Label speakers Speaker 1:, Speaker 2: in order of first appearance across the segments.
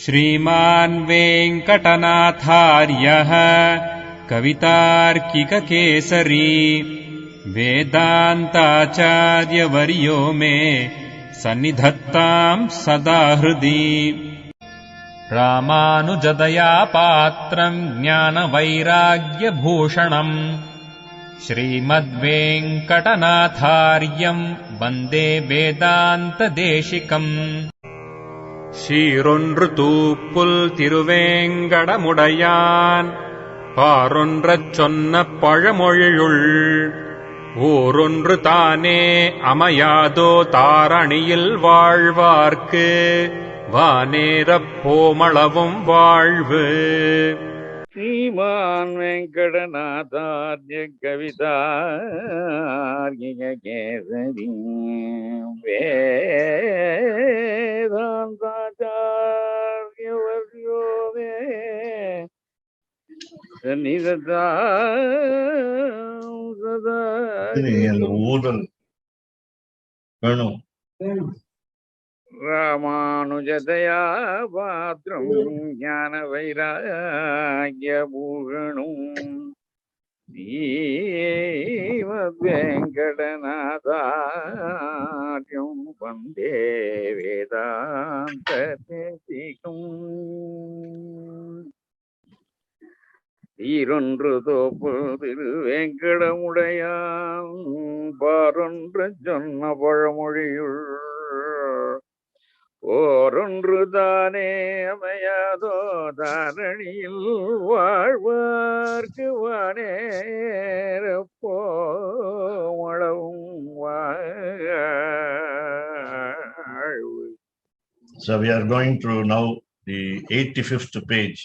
Speaker 1: श्रीमान् वेङ्कटनाथार्यः कवितार्किककेसरी वेदान्ताचार्यवर्यो मे सन्निधत्ताम् सदा हृदि। रामानुजदया पात्रम् ज्ञानवैराग्यभूषणम् श्रीमद्वेङ्कटनाथार्यम् वन्दे वेदान्तदेशिकम्। சீரொன்று தூப்புல் திருவேங்கடமுடையான் பாரொன்றச் சொன்ன பழமொழியுள் ஊரொன்று தானே அமையாதோ தாரணியில் வாழ்வார்க்கு வானேரப் போமளவும் வாழ்வு.
Speaker 2: श्रीमान् वेङ्कटनाथार्य कवितार्किककेसरी वेदान्ताचार्यवर्यो मे सन्निधत्ताम् सदा ராமானுஜதயா பாத்ரம் ஞான வைராக்யபூஷணம் ஸ்ரீமத்வேங்கடநாதார்யம் வந்தே வேதாந்ததேசிகம். ஈரொன்று தோப்பு திருவேங்கடமுடையான் பாரொன்று சொன்ன பழமொழியுள் ஓரொன்று தானே அமையாதோ தாரணியில் வாழ்வார்க்கு வானேரப்போமளவும் வாழ்வு.
Speaker 3: So we are going through now the 85th page.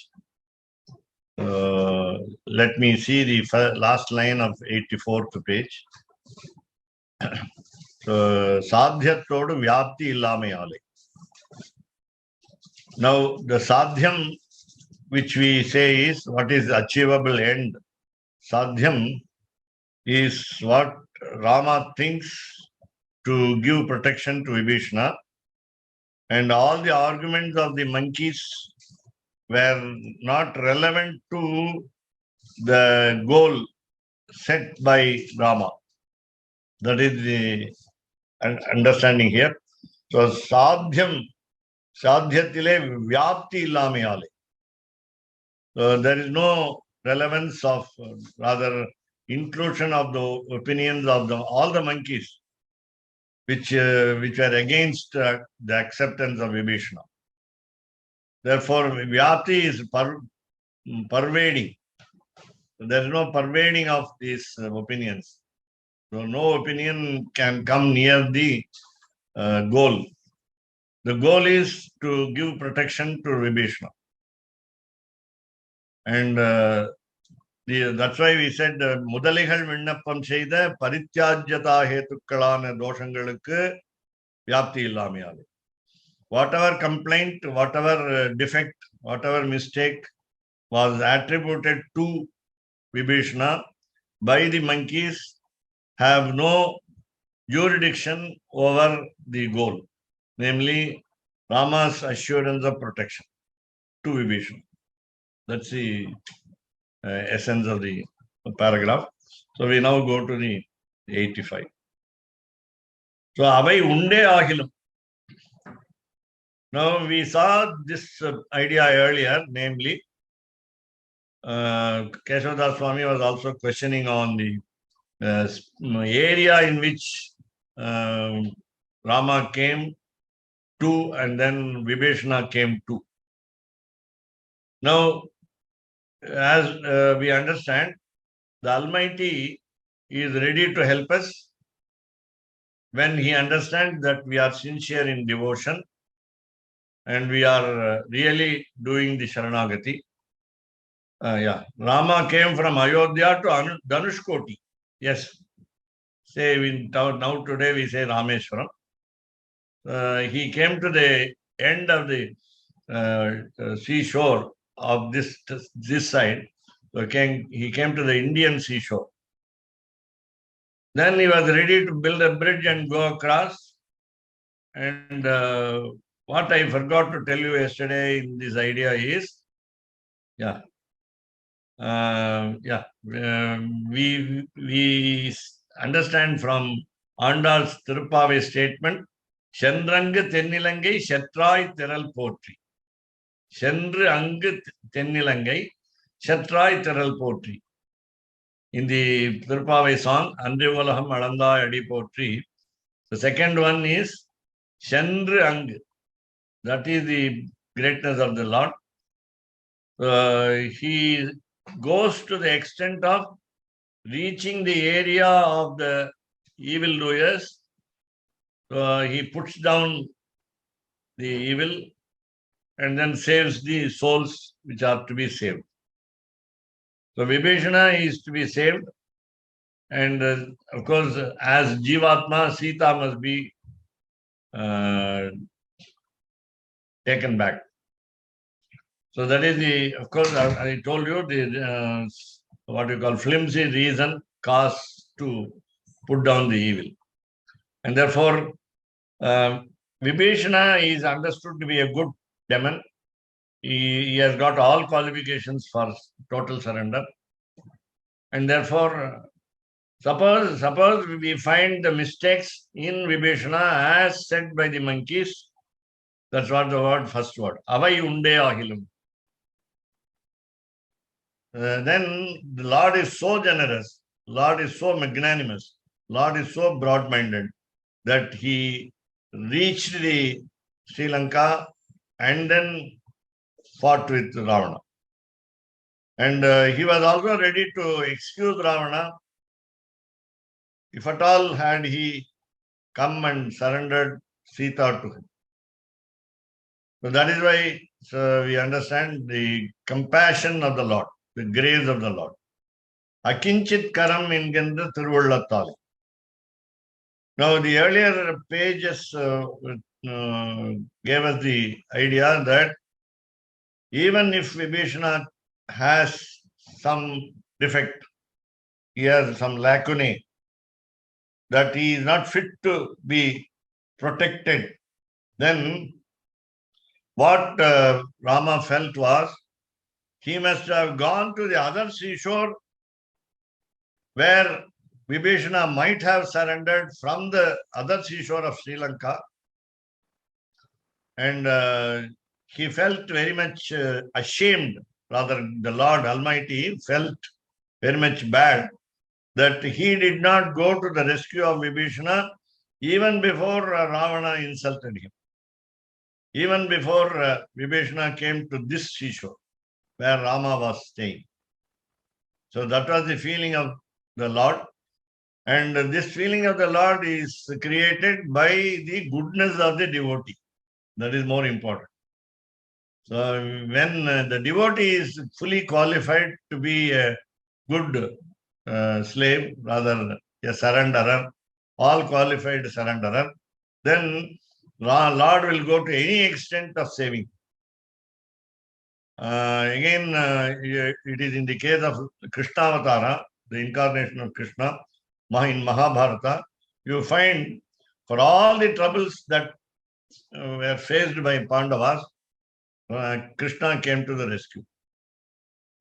Speaker 3: Let me see the last line of 84th page. So sadhyattodu vyapti illamayale. Now, the sadhyam which we say is what is achievable end. Sadhyam is what Rama thinks to give protection to Vibhishana, and all the arguments of the monkeys were not relevant to the goal set by Rama. That is the understanding here. So, sadhyam. Sadhyatile vyapti illamayale. So there is no relevance of, rather inclusion of the opinions of all the monkeys which were against the acceptance of Vibhishana. Therefore, vyapti is pervading. There is no pervading of these opinions. So no opinion can come near the goal. The goal is to give protection to Vibhishana. And that's why we said, Mudaligal Vinnappam Seida Parityajyata Hetukkalana Doshangalukku Vyapti Illamayale. Whatever complaint, whatever defect, whatever mistake was attributed to Vibhishana by the monkeys have no jurisdiction over the goal. Namely, Rama's assurance of protection to Vibhishana. That's the essence of the paragraph. So we now go to the 85. So, Avai unde ahilum. Now we saw this idea earlier, namely, Keshavdas Swami was also questioning on the area in which Rama came to, and then Vibhishana came to. Now, as we understand, the Almighty is ready to help us when He understands that we are sincere in devotion and we are really doing the Sharanagati. Rama came from Ayodhya to Dhanushkoti. Yes. Say now today we say Rameshwaram. He came to the end of the seashore of this side. So he came to the Indian seashore. Then he was ready to build a bridge and go across. And what I forgot to tell you yesterday in this idea is, we understand from Andal's Tirupavai statement, Chandrangu Tennilangai Shatrai Teral Potri. Chandru Angu Tennilangai Shatrai Teral Potri. In the Tirupavai song, Andrivolaham Alanda Adi Potri, the second one is Chandru Angu. That is the greatness of the Lord. He goes to the extent of reaching the area of the evildoers. He puts down the evil and then saves the souls which are to be saved. So Vibhishana is to be saved. And of course, as Jivatma, Sita must be taken back. So that is the, of course, I told you the what you call flimsy reason cause to put down the evil. And therefore, Vibhishana is understood to be a good demon. He has got all qualifications for total surrender. And therefore, suppose we find the mistakes in Vibhishana as said by the monkeys. That's what the first word. Avai unde ahilum. Then the Lord is so generous, Lord is so magnanimous, Lord is so broad-minded that he reached the Sri Lanka and then fought with Ravana. And he was also ready to excuse Ravana if at all had he come and surrendered Sita to him. So that is why we understand the compassion of the Lord, the grace of the Lord. Akinchit karam ingendra thiruvallathal. Now the earlier pages gave us the idea that even if Vibhishana has some defect, he has some lacunae, that he is not fit to be protected, then what Rama felt was, he must have gone to the other seashore where Vibhishana might have surrendered from the other seashore of Sri Lanka. And he felt very much ashamed, rather the Lord Almighty felt very much bad that he did not go to the rescue of Vibhishana even before Ravana insulted him. Even before Vibhishana came to this seashore where Rama was staying. So that was the feeling of the Lord. And this feeling of the Lord is created by the goodness of the devotee. That is more important. So when the devotee is fully qualified to be a good slave, rather a surrenderer, all qualified surrenderer, then Lord will go to any extent of saving. Again, it is in the case of Krishna Avatara, the incarnation of Krishna, in Mahabharata, you find for all the troubles that were faced by Pandavas, Krishna came to the rescue.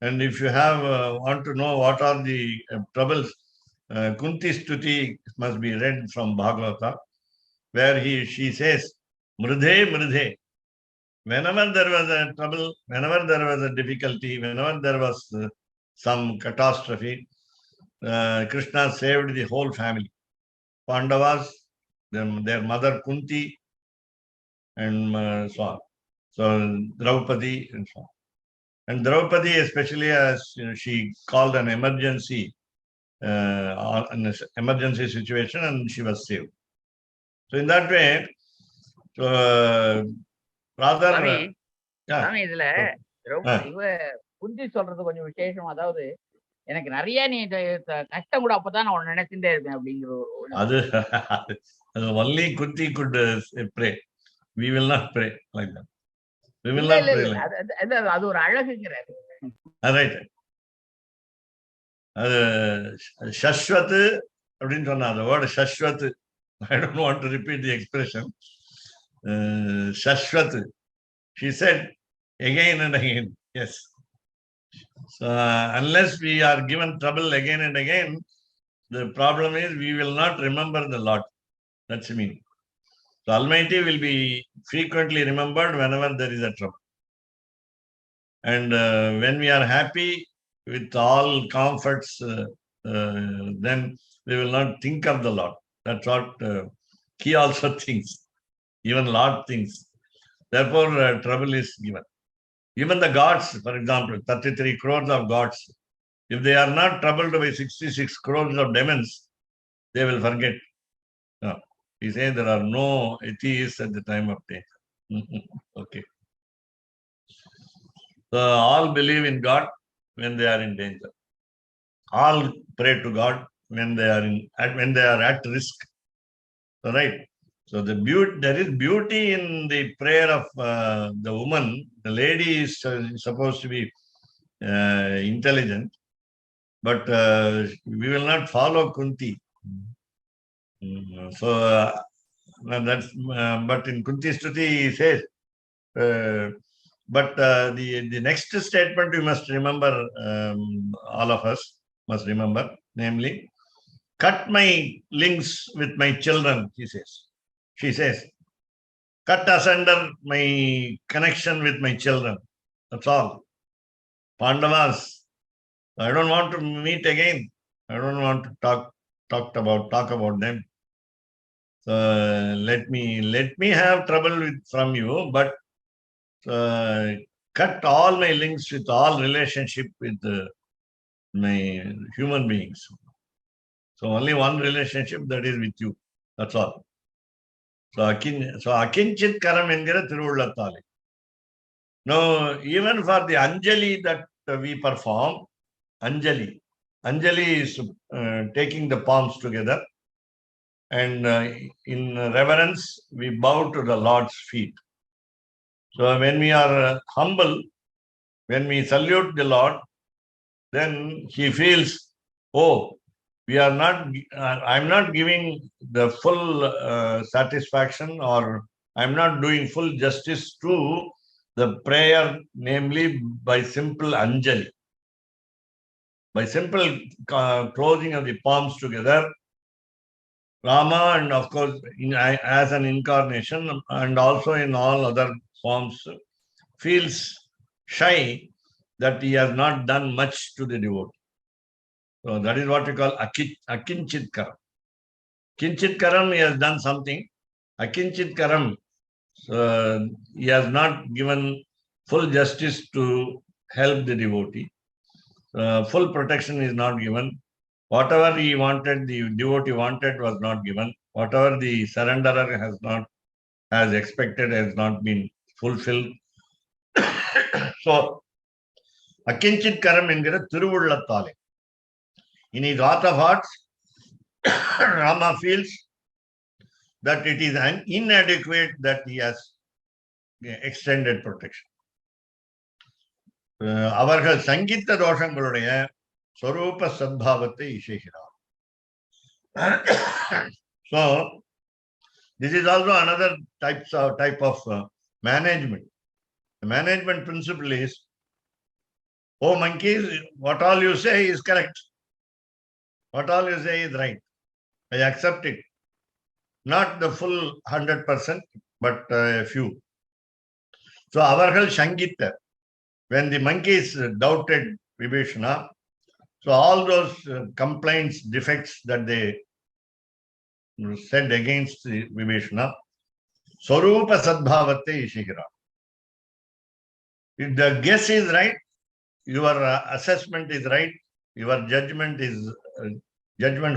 Speaker 3: And if you have want to know what are the troubles, Kunti Stuti must be read from Bhagavata, where she says, Mridhe, Mridhe. Whenever there was a trouble, whenever there was a difficulty, whenever there was some catastrophe, Krishna saved the whole family. Pandavas, their mother Kunti, and so on. So Draupadi and so on. And Draupadi, especially as she called an emergency, an emergency situation, and she was saved. So in that way, rather,
Speaker 2: சாமி இதுல இவ குந்தி சொல்றது கொஞ்சம் விசேஷம். அதாவது எனக்கு நிறைய நீ கஷ்டம் கூட அப்பதான் நான் நினைச்சுட்டே இருப்பேன் அப்படிங்கிற
Speaker 3: அது only Kunti could pray. We will not pray like that. We will not pray like that.
Speaker 2: அது ஒரு அழகுங்கிறாரு.
Speaker 3: Right. அது Shashwat அப்படின்னு சொன்னா, the word Shashwat, I don't want to repeat the expression. Shashwat. She said again and again, yes. So unless we are given trouble again and again, the problem is we will not remember the Lord. That's the meaning. So Almighty will be frequently remembered whenever there is a trouble. And when we are happy with all comforts, then we will not think of the Lord. That's what he also thinks. Even Lord thinks. Therefore, trouble is given. Even the gods, for example, 33 crores of gods, if they are not troubled by 66 crores of demons, they will forget. No. He says there are no atheists at the time of death. Okay. So all believe in God when they are in danger. All pray to God when they are at risk. So, right. So there is beauty in the prayer of the woman. The lady is supposed to be intelligent, but we will not follow Kunti. So that's but in Kunti Stuti he says. But the next statement we must remember, all of us must remember, namely, cut my links with my children, he says. She says, cut asunder my connection with my children. That's all. Pandavas, I don't want to meet again. I don't want to talk about them. So let me have trouble from you, but cut all my links with all relationship with my human beings. So only one relationship, that is with you. That's all. So akinchit karam engira thiruvullathale. Now, even for the Anjali that we perform, Anjali is taking the palms together, and in reverence we bow to the Lord's feet. So when we are humble, when we salute the Lord, then he feels, oh, I'm not giving the full satisfaction, or I'm not doing full justice to the prayer, namely by simple Anjali. By simple closing of the palms together, Rama, and of course, as an incarnation and also in all other forms, feels shy that he has not done much to the devotee. So that is what we call akinchit karam. Kinchit karam, he has done something. Akinchit karam, he has not given full justice to help the devotee. Full protection is not given. Whatever he wanted, the devotee wanted, was not given. Whatever the surrenderer has expected has not been fulfilled. So, akinchit karam engira thiruvullathale. In his heart of hearts, Rama feels that it is inadequate that he has extended protection. அவர்கள் சங்கீத தோஷங்களுடைய ஸ்வரூப சத்பாவத்தை இசைகிறார். So this is also another type of management. The management principle is, oh monkeys, what all you say is correct. What all you say is right. I accept it. Not the full 100%, but a few. So avargal Shankita, when the monkeys doubted Vibhishana, so all those complaints, defects that they said against Vibhishana, Swarupa Sadbhavate Ishihira. If the guess is right, your assessment is right, your judgment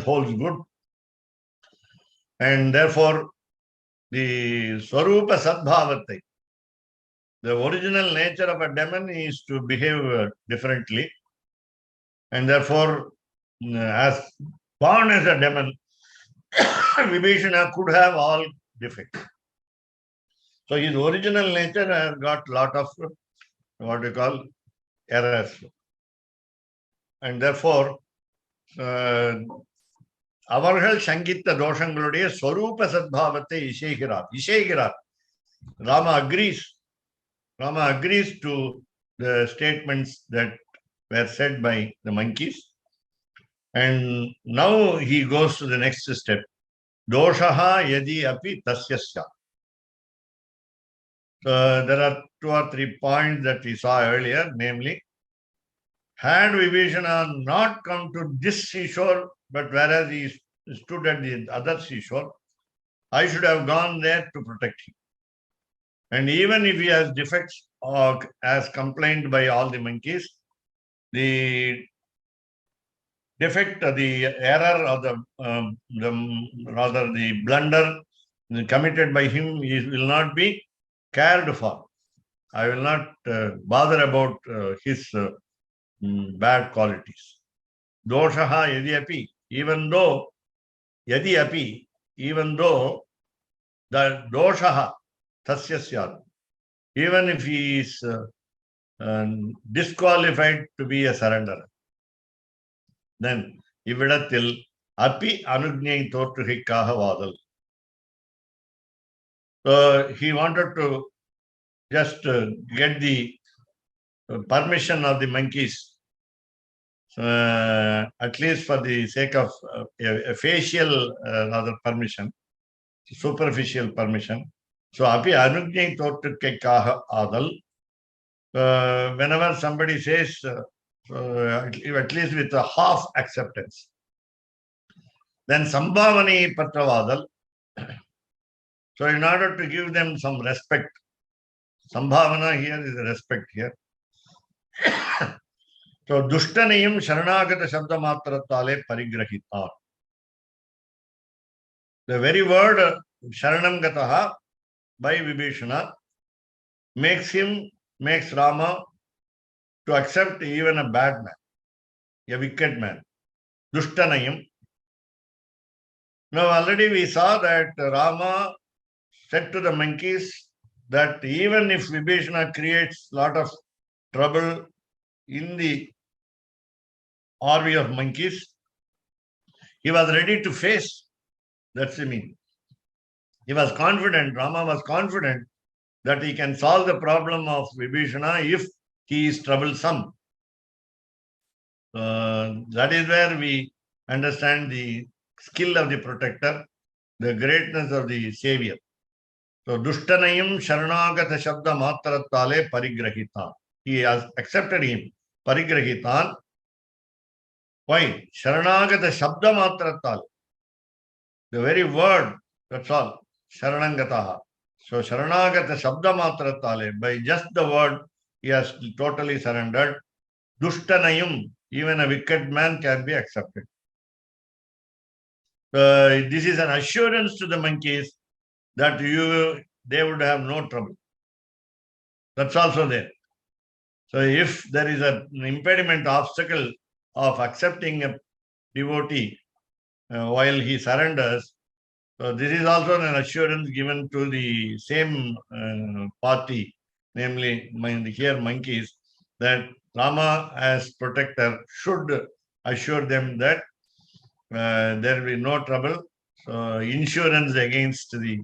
Speaker 3: holds good, and therefore the Swarupa Sadbhavate, the original nature of a demon is to behave differently, and therefore, as born as a demon, Vibhishana could have all defects. So his original nature has got a lot of what we call errors. And therefore, அவர்கள் சங்கித்த தோஷங்களுடைய ஸ்வரூப சத்பாவத்தை இசைகிறார். Rama agrees. Rama agrees to the statements that were said by the monkeys. And now he goes to the next step. Doshaha yadi api tasyasya. So there are 2 or 3 points that we saw earlier, namely, had Vibhishana not come to this seashore, but whereas he stood at the other seashore, I should have gone there to protect him. And even if he has defects or as complained by all the monkeys, the defect, the error or the blunder committed by him will not be cared for. I will not bother about his bad qualities. Doshaha yadi even though the doshaha tasya, even if he is disqualified to be a surrenderer, then ividathil api anugnyai thotrukkaga vadal. So he wanted to just get the permission of the monkeys, at least for the sake of a facial rather permission, superficial permission. So api anugnyai thotrukkaga adal. Whenever somebody says, at least with a half acceptance, then sambhavani patravadal. So in order to give them some respect, sambhavana here is respect here. So dushtanayam sharanagata shabda matratale parigrahitan. The very word sharanam gataha by Vibhishana makes Rama to accept even a bad man, a wicked man. Dushtanayam. Now already we saw that Rama said to the monkeys that even if Vibhishana creates a lot of trouble in the army of monkeys, he was ready to face. That's the meaning. He was confident, Rama was confident that he can solve the problem of Vibhishana if he is troublesome. That is where we understand the skill of the protector, the greatness of the savior. So, Dushtanayam Sharanagata Shabda Matratale Parigrahitan. He has accepted him. Parigrahitan. Why? Sharanagata Shabda Matratale. The very word, that's all. Sharanangataha. So, Sharanagata Shabda Matratale. By just the word, he has totally surrendered. Dushtanayam. Even a wicked man can be accepted. This is an assurance to the monkeys that they would have no trouble. That's also there. So if there is an impediment, obstacle of accepting a devotee while he surrenders, so this is also an assurance given to the same party, namely here monkeys, that Rama as protector should assure them that there will be no trouble. So insurance against the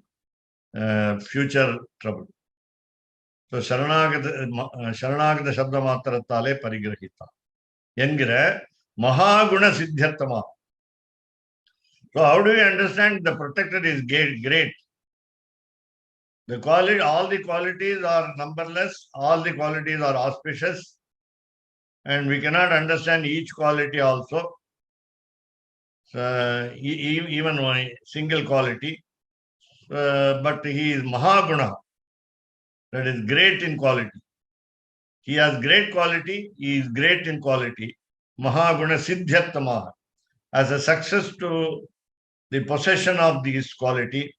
Speaker 3: future trouble. So Sharanagata Shabda Matratale Parigrahita. Yengira Mahaguna Siddhyartama. So how do we understand the protector is great? All the qualities are numberless, all the qualities are auspicious, and we cannot understand each quality also. Even one single quality. But he is Mahaguna. That is great in quality. He has great quality. He is great in quality. Mahaguna Siddhyartama. As a success to the possession of this quality,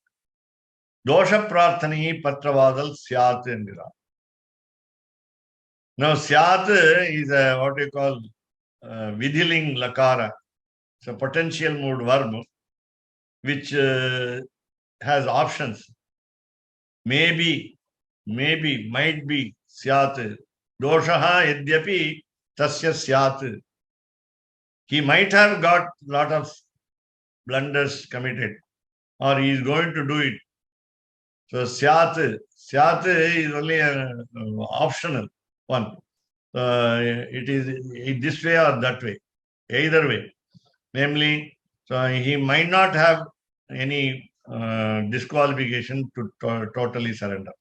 Speaker 3: Dosha Prarthani Patravadal Syat Indira. Now, Syat is what we call Vidhiling Lakara. It's a potential mood verb which has options. Maybe, might be, Syat. Doshaha Yadyapi Tasya Syat. He might have got a lot of blunders committed, or he is going to do it. So Syat Syat is only an optional one. It is this way or that way, either way. Namely, so he might not have any disqualification to totally surrender.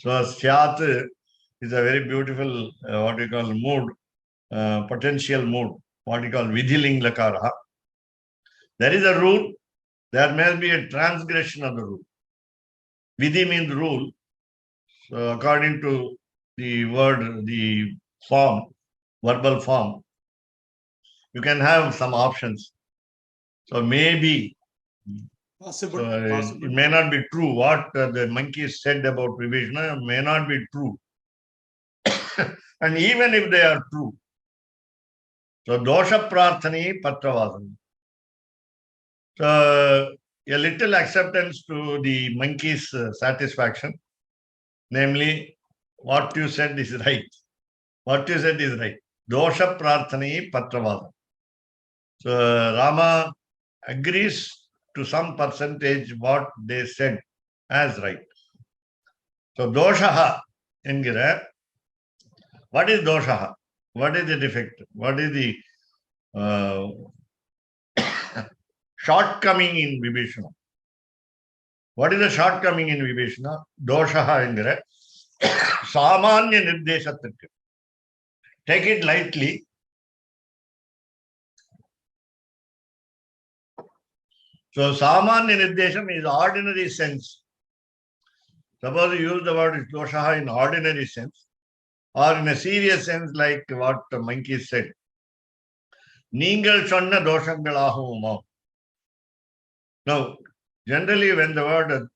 Speaker 3: So Syat is a very beautiful, what we call mood, potential mood, what we call Vidhiling Lakara. There is a rule, there must be a transgression of the rule. Vidhi means rule. So according to the word, the form, verbal form, you can have some options. So maybe,
Speaker 4: Possible.
Speaker 3: it may not be true. What the monkey said about Vibhishana may not be true. And even if they are true, so dosha prarthani patravasana. So a little acceptance to the monkey's satisfaction, namely, what you said is right. What you said is right. Dosha prarthani patravasana. So Rama agrees to some percentage what they said as right. So doshaha engira. What is doshaha? What is the defect? What is the shortcoming in Vibhishana? What is the shortcoming in Vibhishana? Doshaha engira. Samanya nirdeshathirku. Take it lightly. So Samanya nirdesham is ordinary sense. Suppose you use the word doshaha in ordinary sense, or in a serious sense, like what the monkey said. Ningal sonna doshangalahumam. Now, generally, when the word,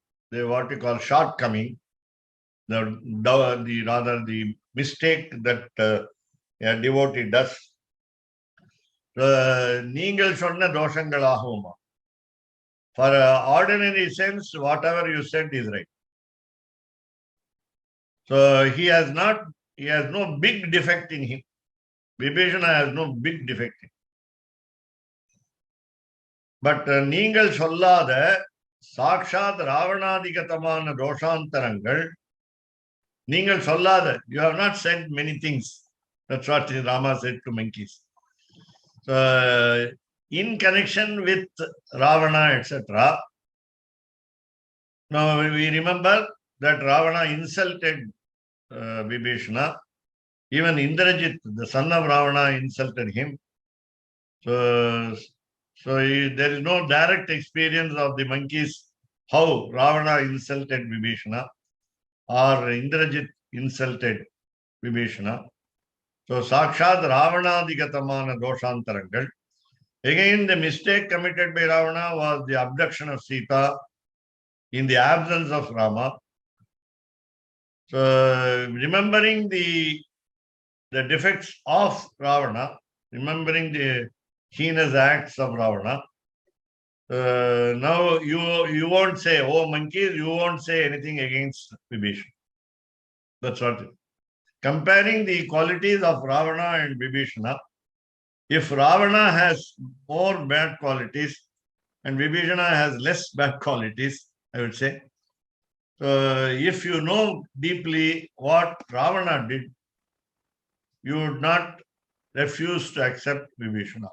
Speaker 3: what we call shortcoming, the mistake that a devotee does, Ningal sonna doshangalahumam. For ordinary sense, whatever you said is right. So he has no big defect in him. Vibhishana has no big defect in him. But நீங்கள் சொல்லாத சாக்ஷாத் ராவணாதிகதமான தோஷாந்தரங்கள் நீங்கள் சொல்லாத, you have not said many things. That's what Rama said to monkeys. So in connection with Ravana, etc. Now we remember that Ravana insulted Vibhishana. Even Indrajit, the son of Ravana, insulted him. So there is no direct experience of the monkeys how Ravana insulted Vibhishana or Indrajit insulted Vibhishana. So Sakshat Ravanadigatamana doshantarangal. Again, the mistake committed by Ravana was the abduction of Sita in the absence of Rama. So remembering the defects of Ravana, remembering the heinous acts of Ravana. Now you won't say, oh monkeys, you won't say anything against Vibhishana. That's what. Comparing the qualities of Ravana and Vibhishana, if Ravana has more bad qualities and Vibhishana has less bad qualities, I would say. If you know deeply what Ravana did, you would not refuse to accept Vibhishana.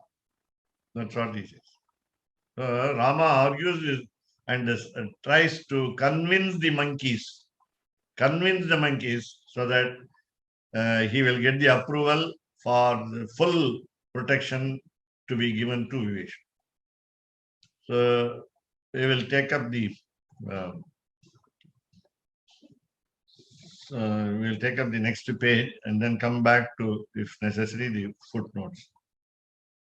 Speaker 3: That's what he says. Rama argues and tries to convince the monkeys so that he will get the approval for the full protection to be given to Vibhishana. So we will take up the next page and then come back to, if necessary, the footnotes.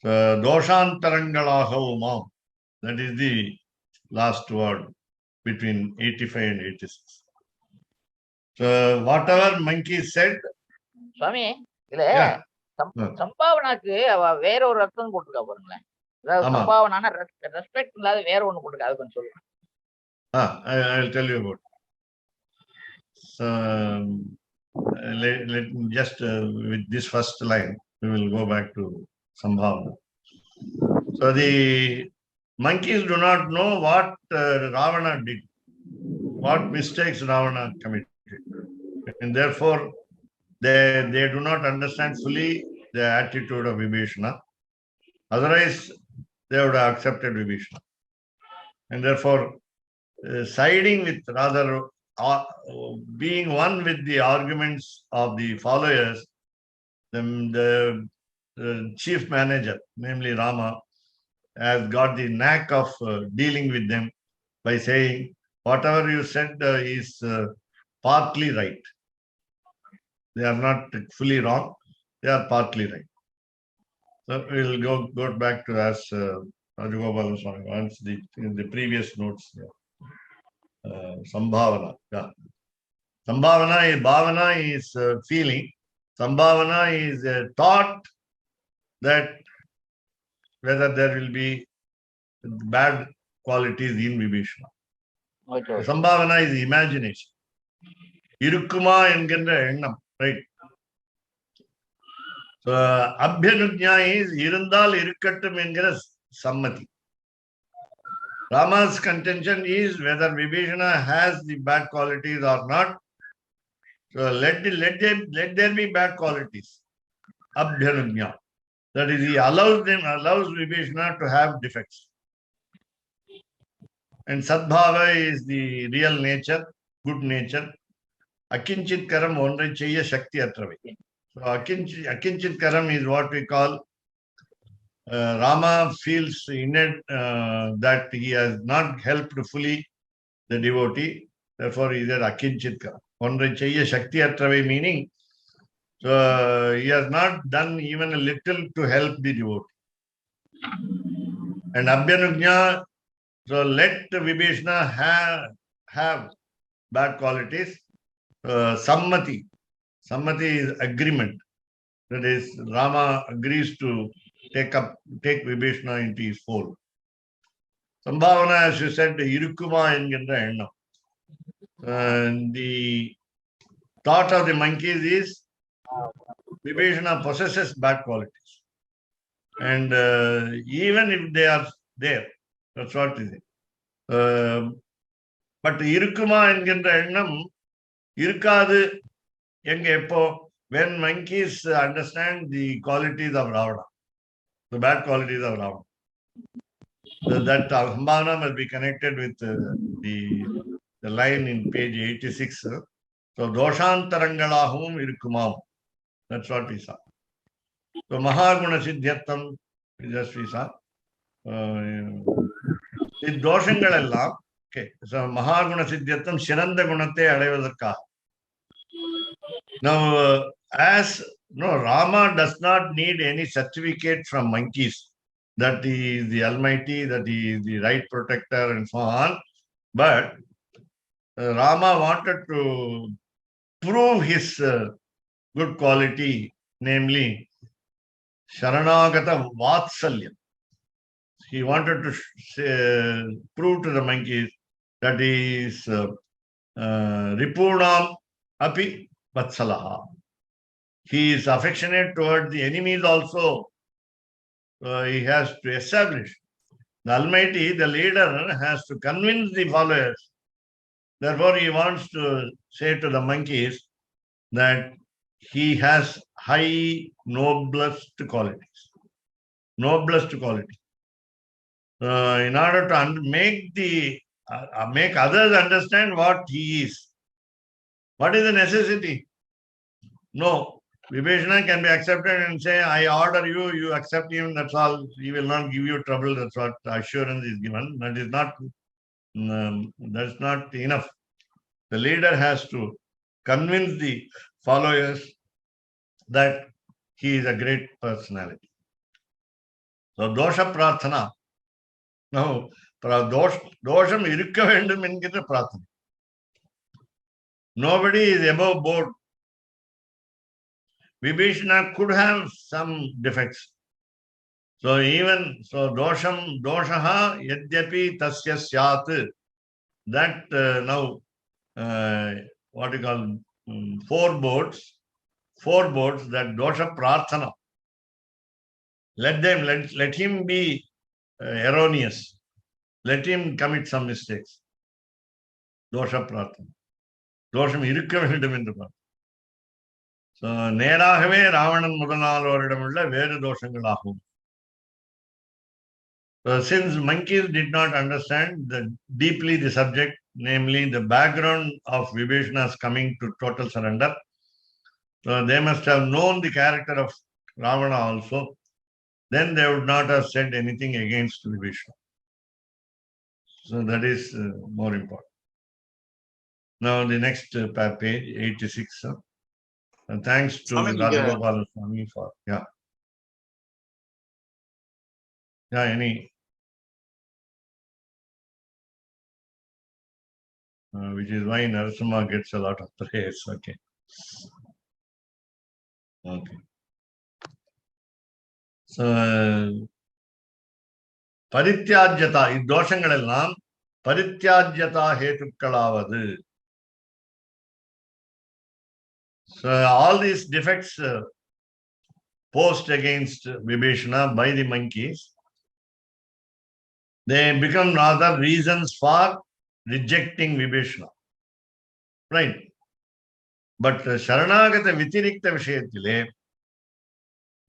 Speaker 3: So doshantarangalahumam. That is the last word between 85 and 86. So whatever monkey said.
Speaker 2: Swami, சம்பாவனாக்கு அவ வேற ஒரு அர்த்தம் போட்டுருக்கா பாருங்களேன். அதாவது சம்பாவனான respect இல்லாத வேற ஒண்ணு போட்டுருக்கா, அது கொஞ்சம் சொல்லுங்க.
Speaker 3: I'll tell you about. So let just with this first line, we will go back to Sambhavana. So the monkeys do not know what Ravana did. what mistakes Ravana committed. And therefore, they do not understand fully the attitude of Vibhishana. Otherwise, they would have accepted Vibhishana. And therefore, siding with, rather being one with the arguments of the followers, the chief manager, namely Rama, has got the knack of dealing with them by saying, whatever you said is partly right. They are not fully wrong, they are partly right. So we'll go back to as Rajagopal Swami wants in the previous notes. Sambhavana. Yeah. Bhavana is feeling. Sambhavana is a thought that whether there will be bad qualities in Vibhishana.
Speaker 2: Okay.
Speaker 3: Sambhavana is imagination. Irukuma என்கின்ற எண்ணம், right? So Abhyanujña is irundal irukattum என்கிற sammati. Rama's contention is whether Vibhishana has the bad qualities or not. So let there be bad qualities. Abhyanujña. That is, he allows Vibhishana to have defects. And Sadbhava is the real nature, good nature. Akinchit karam onrai cheyya shakti atravai. So akinchit karam is what we call Rama feels that he has not helped fully the devotee. Therefore, he is akinchit karam. Onrai cheyya shakti atravai, meaning he has not done even a little to help the devotee. And Abhyanujña, so let Vibhishana have bad qualities. Sammati. Sammati is agreement. That is, Rama agrees to take Vibhishana into his fold. Sambhavana, as you said, Irukuma engendra ennam. The thought of the monkeys is Vibhishana possesses bad qualities. And even if they are there, that's what it is. But Irukuma engendra ennam irukadu enga eppo, when monkeys understand the qualities of Ravana, the bad qualities of Ravana. So that Sambhavana must be connected with the line in page 86. So doshantarangalahum irukumam. That's what we saw. So Mahaguna Siddhyatam, just we saw. The doshangalallam, okay. So Mahaguna Siddhyatam Shiranda Gunate Adayavadakka. Now, Rama does not need any certificate from monkeys that he is the Almighty, that he is the right protector, and so on. But Rama wanted to prove his good quality, namely Sharanagata Vatsalyam. He wanted to prove to the monkeys that he is Ripurnam Api Vatsalaha. He is affectionate toward the enemies also. He has to establish. The Almighty, the leader, has to convince the followers. Therefore, he wants to say to the monkeys that he has high, noblest qualities. Noblest quality. In order to make others understand what he is. What is the necessity? No. Vibhishana can be accepted and say, I order you, you accept him, that's all. He will not give you trouble, that's what assurance is given. That's not enough. The leader has to convince the followers that he is a great personality. So dosha prarthana. Now, dosham irukka vendum enkira prarthana. Nobody is above board. Vibhishana could have some defects. So doshaha yadyapi tasya syat. That what you call four boards, that dosha prarthana. Let him be erroneous. Let him commit some mistakes. Dosha Prarthana. Dosham irukka vendum endru prarthana. So, நேராகவே ராவணன் முதலாளோரிடமுள்ள வேறு தோஷங்களாகும். So, since monkeys did not understand deeply the subject, namely the background of Vibhishana's coming to total surrender, so they must have known the character of Ravana also, then they would not have said anything against Vibhishana. So that is more important. Now the next page, 86. Thanks to Rajagopal Swami for, any, which is why Narasimha gets a lot of praise. Okay. So, பரித்யாஜ்யதா இத்தோஷங்கள் எல்லாம் பரித்யாஜ்யதா ஹேதுக்களாவது. So all these defects posed against Vibhishana by the monkeys, they become rather reasons for rejecting Vibhishana. Right? But Sharanagata Vitirikta Vishayathile,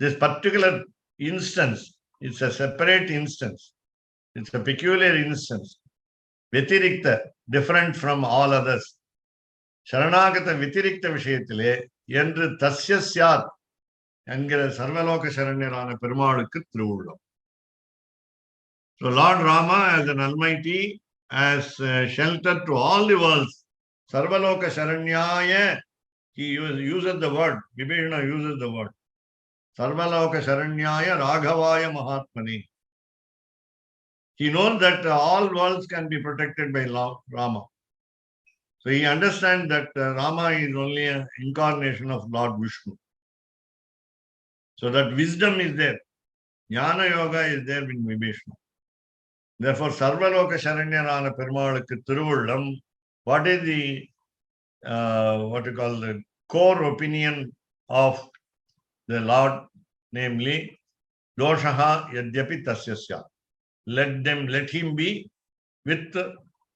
Speaker 3: this particular instance, it's a separate instance. It's a peculiar instance. Vitirikta, different from all others. Sharanagata Vitirikta Vishayathile, Yendru Tasya Syat, என்கிற சர்வலோக சரண்யரான பெருமாளுக்கு திருவுள்ளம். So Lord Rama as an almighty, as shelter to all the worlds, Sarvaloka Sharanyaya, he uses the word, Vibhishana uses the word, Sarvaloka Sharanyaya Raghavaya Mahatmani. He knows that all worlds can be protected by Rama. So he understands that Rama is only an incarnation of Lord Vishnu. So that wisdom is there. Jnana Yoga is there in Vibhishana. Therefore, Sarvaloka Sharanyarana Perumalukku Thiruvullam, what is the, what you call the core opinion of the Lord, namely, Doshaha Yadyapi Tasyasya. Let him be with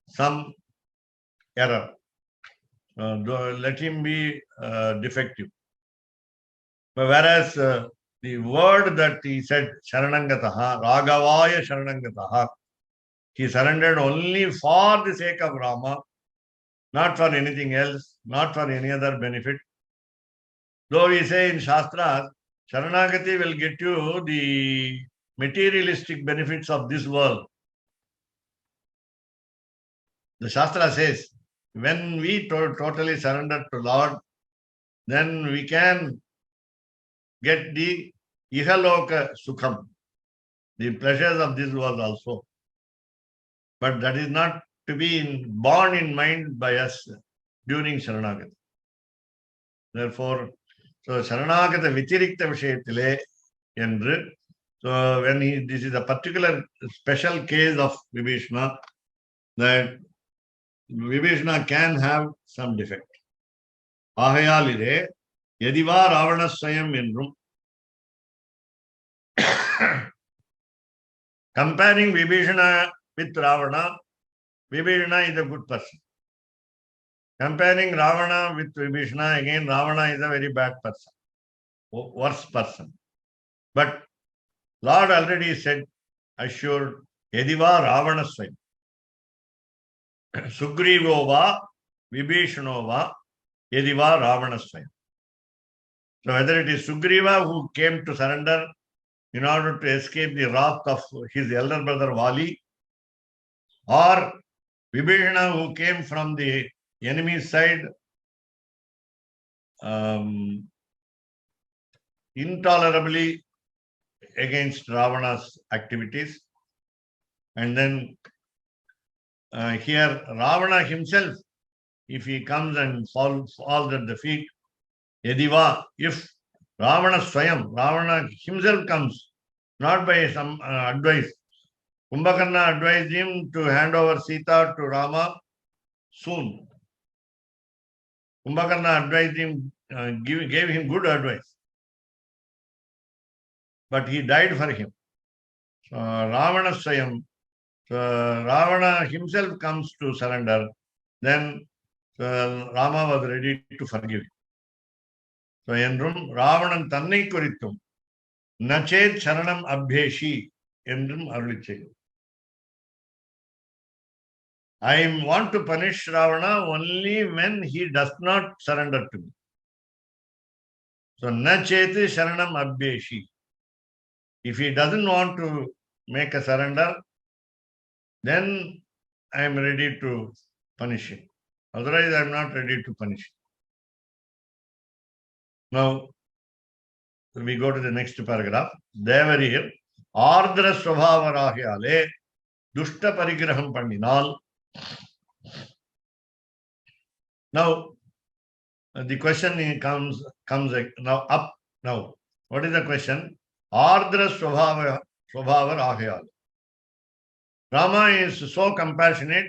Speaker 3: some error. Let him be defective. But whereas the word that he said, Sharanangataha, Raghavaya Sharanangataha, he surrendered only for the sake of Rama, not for anything else, not for any other benefit. Though we say in Shastras, Sharanagati will get you the materialistic benefits of this world. The Shastra says, when we totally surrender to Lord, then we can get the Ihaloka Sukham, the pleasures of this world also. But that is not to be borne in mind by us during Sharanagati. Therefore, so Sharanagata Vitirikta Vishayathile Endru, so when this is a particular special case of Vibhishana, that Vibhishana can have some defect. Ahayalire, Yadiva Ravana Swayam Endrum. Comparing Vibhishana with Ravana, Vibhishana is a good person. Comparing Ravana with Vibhishana, again Ravana is a very bad person, worse person. But Lord already said, assured, Yadiva Ravana Swayam. Sugrivo Vibhishano Yadiva Ravana Swayam. So whether it is Sugriva who came to surrender in order to escape the wrath of his elder brother Vali, or Vibhishana who came from the enemy's side, intolerably against Ravana's activities. And then here Ravana himself, if he comes and falls at the feet, Yadiva, if Ravana Swayam, Ravana himself comes, not by some advice. Kumbhakarna advised him to hand over Sita to Rama soon. Kumbhakarna advised him, gave him good advice. But he died for him. So Ravana Swayam, Ravana himself comes to surrender. then Rama was ready to forgive him. So, Endrum Ravanan Tannai Kuritum Nachet Sharanam Abheshi Endrum Aruliche. I want to punish Ravana only when he does not surrender to me. So, Nacheti Sharanam Abheshi. If he doesn't want to make a surrender, then I am ready to punish him. Otherwise, I am not ready to punish him. Now, we go to the next paragraph. Devariyar, Ardra Swabhavarahiyale, Dushta Parigraham Pandinal. Now, the question comes now up. Now, what is the question? Ardra Swabhavarahiyale. Rama is so compassionate.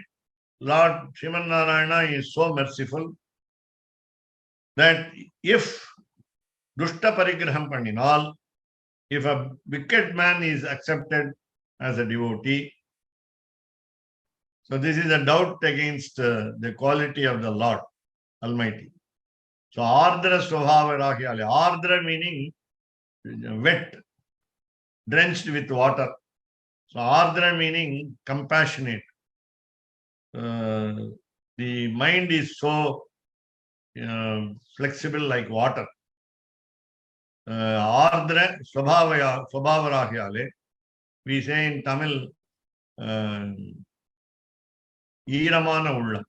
Speaker 3: Lord Sriman Narayana is so merciful that if Dushta Parigraham Pandinal, if a wicked man is accepted as a devotee, so this is a doubt against the quality of the Lord Almighty. So Ardra Swabhava Rahiyale. Ardra meaning wet, drenched with water. So Ardra meaning compassionate. The mind is so flexible like water. Ardra Swabhava Rahiyale. We say in Tamil, ஈரமான உள்ளம்.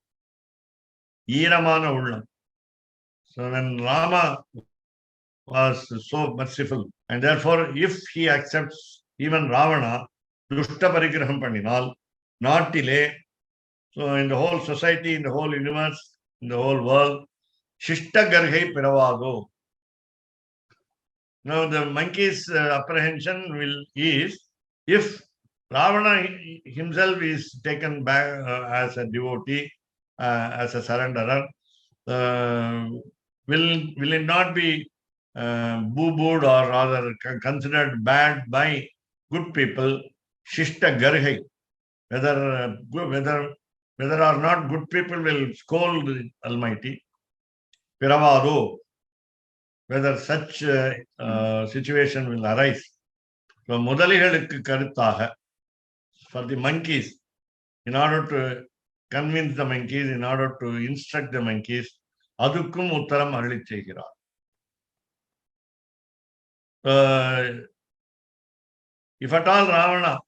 Speaker 3: ஈரமான உள்ளம். So when Rama was so merciful, and therefore if he accepts even Ravana, Dushta Parigraham Pandinal, not delay, so in the whole society, in the whole universe, in the whole world, Shishta Garhai Piravado. Now the monkey's apprehension is if Ravana himself is taken back as a devotee, as a surrenderer, will it not be boo-booed or rather considered bad by good people? Shishta Garhai. Whether or not good people will scold the Almighty. Piravado. Whether such situation will arise. So, Mudalihalukku Karuthaga. For the monkeys, in order to convince the monkeys, in order to instruct the monkeys, Adukkum Uttaram Arlichegira. If at all Ravana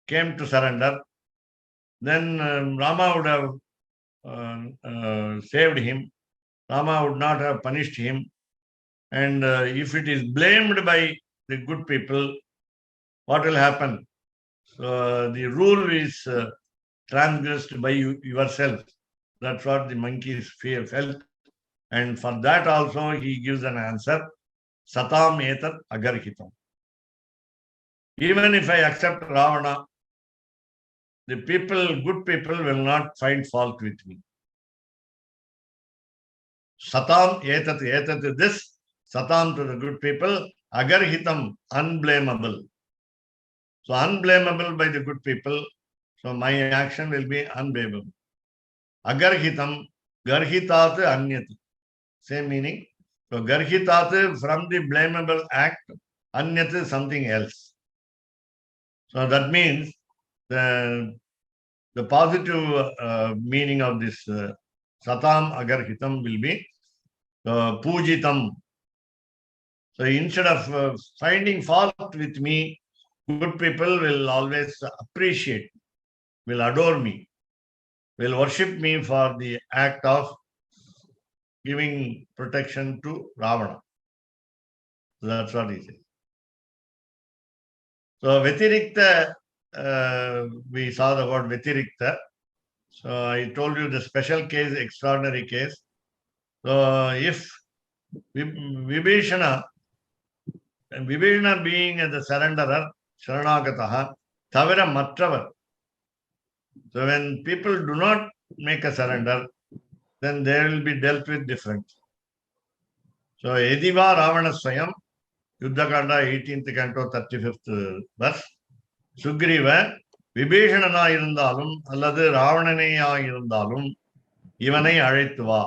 Speaker 3: came to surrender, then Rama would have saved him. Rama would not have punished him. And if it is blamed by the good people, what will happen? So the rule is transgressed by yourself. That's what the monkeys felt. And for that also he gives an answer. Satam etat agarhitam. Even if I accept Ravana, the people, good people will not find fault with me. Satam etat this, satam to the good people, agarhitam, unblameable. So unblameable by the good people, so my action will be unblameable. Agarhitam, garhitat anyati. Same meaning. So garhitat from the blamable act, anyat is something else. So that means the positive meaning of this satam agarhitam will be pujitam. So instead of finding fault with me, good people will always appreciate, will adore me, will worship me for the act of giving protection to Ravana. So that's what he says. So Vetirikta, we saw the word Vetirikta. So I told you the special case, extraordinary case. So if Vibhishana being the surrenderer, Sharanagataha, Thavira Matravar. So when people do not make a surrender, then they will be dealt with different. So Ediva Ravana Swayam, Yuddhakanda 18th canto 35th verse, Sugriva, விபீஷணனா இருந்தாலும் அல்லது ராவணனையா இருந்தாலும் இவனை அழைத்து வா.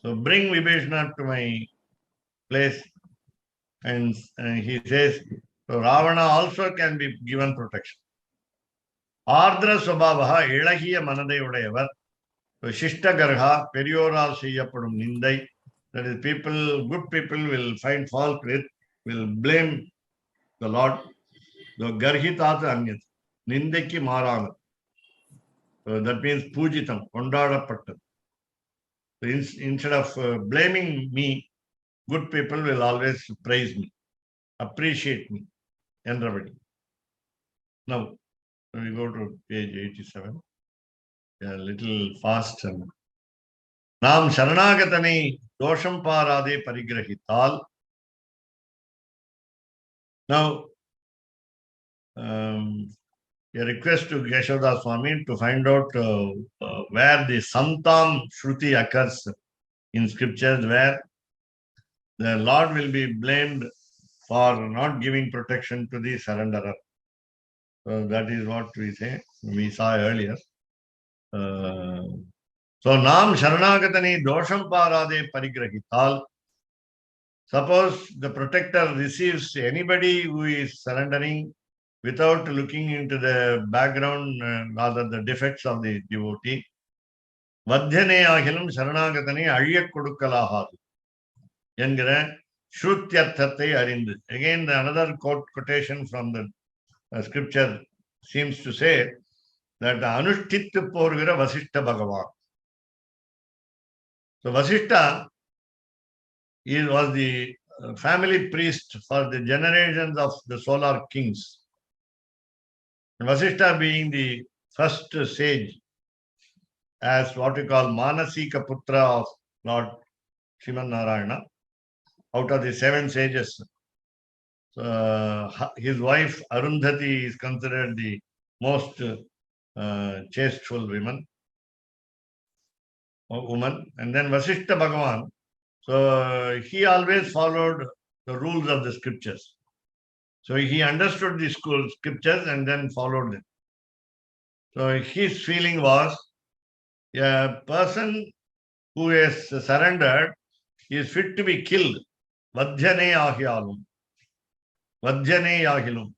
Speaker 3: So bring Vibhishana to my place. And he says, so Ravana also can be given protection. Ardra Swabhavaha, Elahiya Manadai Udayavar, Shishta Garha, Perioral Siyapadum Nindai, that is, people, good people will find fault with, will blame the Lord. The Garhitata Anyat, Nindaki Marana. So that means Pujitam, Kondada Pattam. So instead of blaming me, good people will always praise me, appreciate me. Everybody. Now, we go to page 87. A little fast. Nam Sharanagatani Dosham Parade Parigrahital. Now, a request to Geshoda Swami to find out where the Santam Shruti occurs in scriptures, where the Lord will be blamed for not giving protection to the surrenderer. So that is what we say, we saw earlier. So Nam Sharanagatani Dosham Parade Parigrahital. Suppose the protector receives anybody who is surrendering without looking into the background, rather the defects of the devotee. Vadhyane Ahilum Sharanagatani Aliyak Kodukalahadu. Yengre Shrutyarthatai Arindu. Again, another quotation from the scripture seems to say that Anushthit Porvira Vasishta Bhagavan. So Vasishta was the family priest for the generations of the solar kings. Vasishta being the first sage, as what we call Manasika Putra of Lord Sriman Narayana, out of the 7 sages. His wife Arundhati is considered the most chasteful woman. And then Vasishta Bhagavan, so he always followed the rules of the scriptures. So he understood the scriptures and then followed them. So his feeling was, a person who is surrendered is fit to be killed. Vadhyane Ahilum. Vadhyane Ahilum.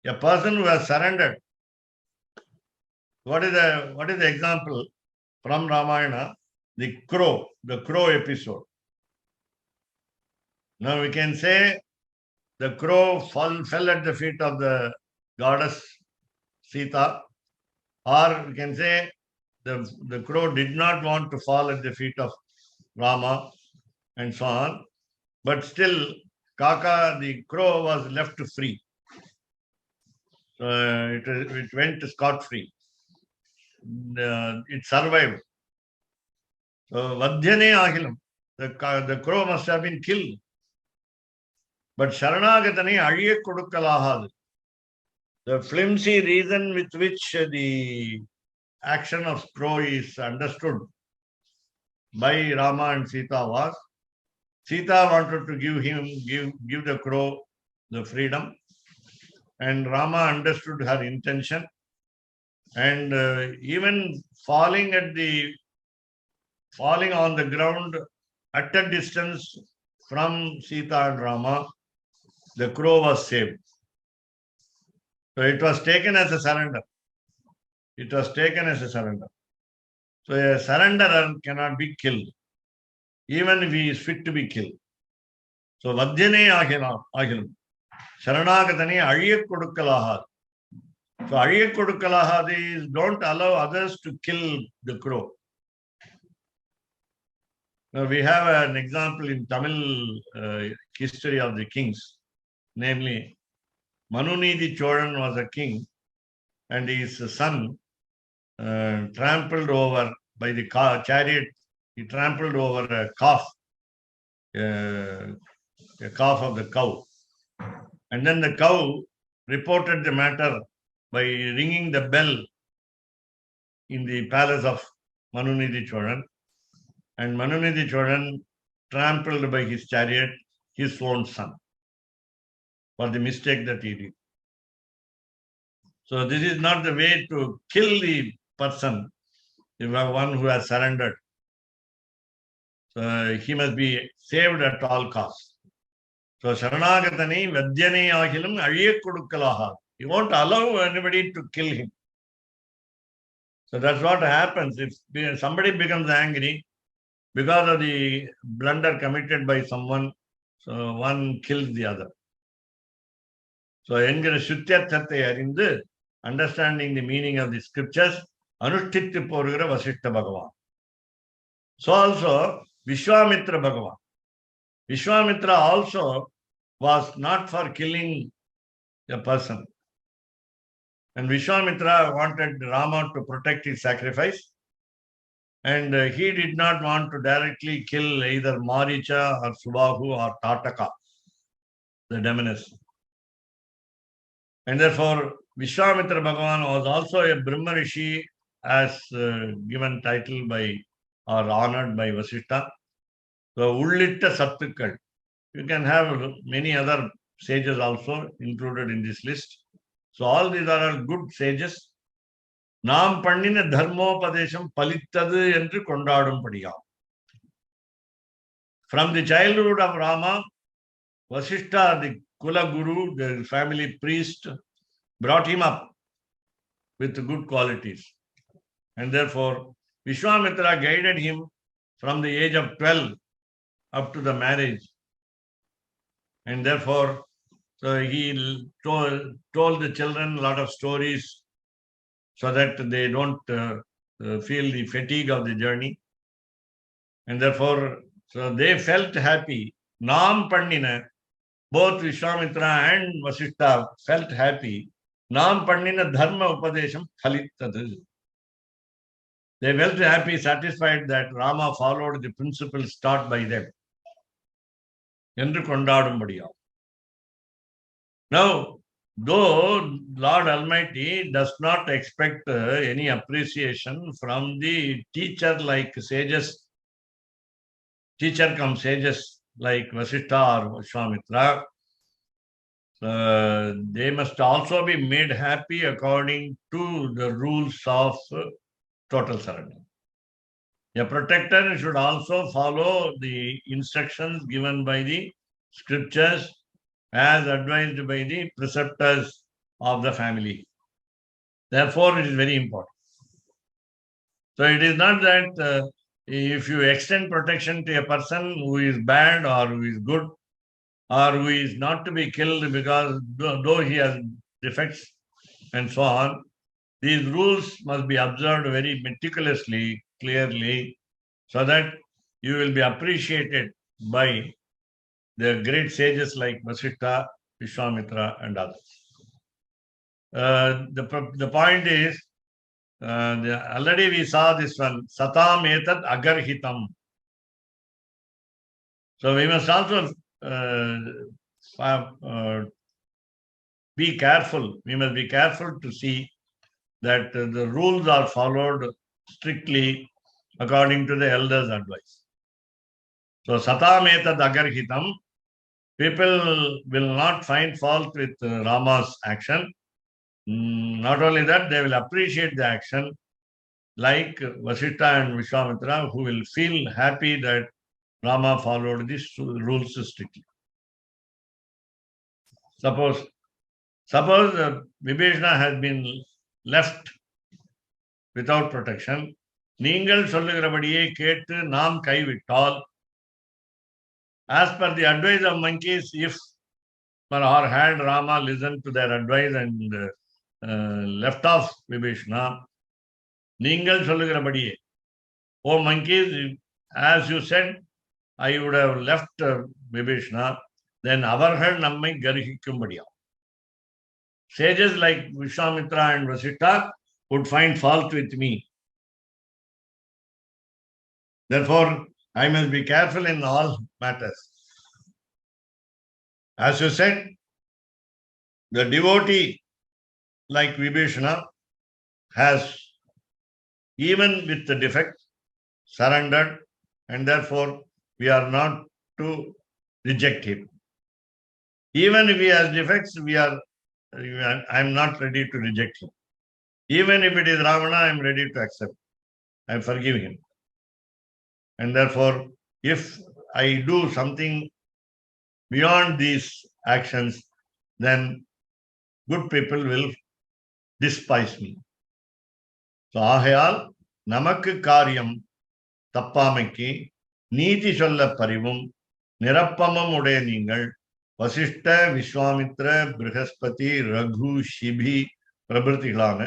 Speaker 3: A person who has surrendered. What is the example from Ramayana? The crow episode. Now we can say the crow fell at the feet of the goddess Sita, or we can say the crow did not want to fall at the feet of Rama and so on, but still the crow was left free. It went scot-free. It survived. So Vadhyane Ahilam, the crow must have been killed. But Sharanagatani Aliyak Kodukalahadu. The flimsy reason with which the action of crow is understood by Rama and Sita was, Sita wanted to give the crow the freedom, and Rama understood her intention, and even falling on the ground at a distance from Sita and Rama, the crow was saved. So it was taken as a surrender. It was taken as a surrender. So a surrenderer cannot be killed, even if he is fit to be killed. So Vadhyane Ahilum. Sharanagatani Aliyak Kodukalahad. So Aliyak Kodukalahad is don't allow others to kill the crow. Now we have an example in Tamil history of the kings. Namely, Manunidi Cholan was a king, and his son trampled over by the chariot. He trampled over a calf of the cow. And then the cow reported the matter by ringing the bell in the palace of Manunidi Cholan. And Manunidi Cholan trampled by his chariot his own son for the mistake that he did. So this is not the way to kill the person. You have one who has surrendered. So he must be saved at all costs. So Sharanagatani Vadyane Ahilam Ariye Kodukalaha. He won't allow anybody to kill him. So that's what happens. If somebody becomes angry because of the blunder committed by someone, so one kills the other. So என்கிற சுத்தியர்த்தத்தை அறிந்து understanding the meaning of the scriptures, அனுஷ்டித்து போகிற வசிஷ்ட பகவான். So also Vishwamitra Bhagavan. Vishwamitra also was not for killing a person. And Vishwamitra wanted Rama to protect his sacrifice. And he did not want to directly kill either Maricha or Subahu or Tataka, the demoness. And therefore, Vishwamitra Bhagavan was also a Brahma Rishi as given title by or honored by Vasishtha. So, Ullitta Sattukal. You can have many other sages also included in this list. So, all these are all good sages. நாம் பண்ணின தர்மோபதேசம் பலித்தது என்று கொண்டாடும்படியாம். From the childhood of Rama, Vasishtha, the Kula Guru, the family priest, brought him up with good qualities. And therefore, Vishwamitra guided him from the age of 12 up to the marriage. And therefore, so he told the children a lot of stories so that they don't feel the fatigue of the journey. And therefore, so they felt happy. Naam Pandina, both Vishwamitra and Vasishtha felt happy. Naam Pandina Dharma Upadesham Phalittadu. They felt happy, satisfied that Rama followed the principles taught by them. Endru kondadumbadiyam. Now, though Lord Almighty does not expect any appreciation from the teacher-like sages, teacher-come sages like Vasishtha or Vishwamitra, they must also be made happy according to the rules of total surrender. A protector should also follow the instructions given by the scriptures as advised by the preceptors of the family. Therefore, it is very important. So it is not that if you extend protection to a person who is bad or who is good or who is not to be killed because though he has defects and so on, these rules must be observed very meticulously, clearly, so that you will be appreciated by the great sages like Vasishtha, Vishwamitra, and others. The point is, already we saw this one, Satam Etad Agarhitam. So we must also be careful. We must be careful to see that the rules are followed strictly according to the elders' advice. So Satam Etad Agarhitam. People will not find fault with Rama's action. Not only that, they will appreciate the action like Vasishtha and Vishwamitra, who will feel happy that Rama followed these rules strictly. Suppose Vibhishana has been left without protection. நீங்கள் சொல்லுகிறபடியே கேட்டு நாம் கைவிட்டால், as per the advice of monkeys, if or had Rama listened to their advice and left off Vibhishana, நீங்கள் சொல்லுகிறபடியே, oh monkeys, as you said, I would have left Vibhishana, then அவர்கள் நம்மை கர்ஹிக்கும்படியா. Sages like Vishwamitra and Vasishtha would find fault with me. Therefore, I must be careful in all matters. As you said, the devotee like Vibhishana has, even with the defect, surrendered, and therefore we are not to reject him. Even if he has defects, we are I'm not ready to reject him. Even if it is Ravana, I'm ready to accept. I forgive him. And therefore, if I do something beyond these actions, then good people will despise me. So, ஆகையால் நமக்கு காரியம் தப்பாமைக்கு நீதி சொல்ல பரிவும் நிரப்பமும் உடைய நீங்கள் வசிஷ்ட விஸ்வாமித்ர ப்ரஹஸ்பதி ரகு ஷிபி பிரபிருத்திகளான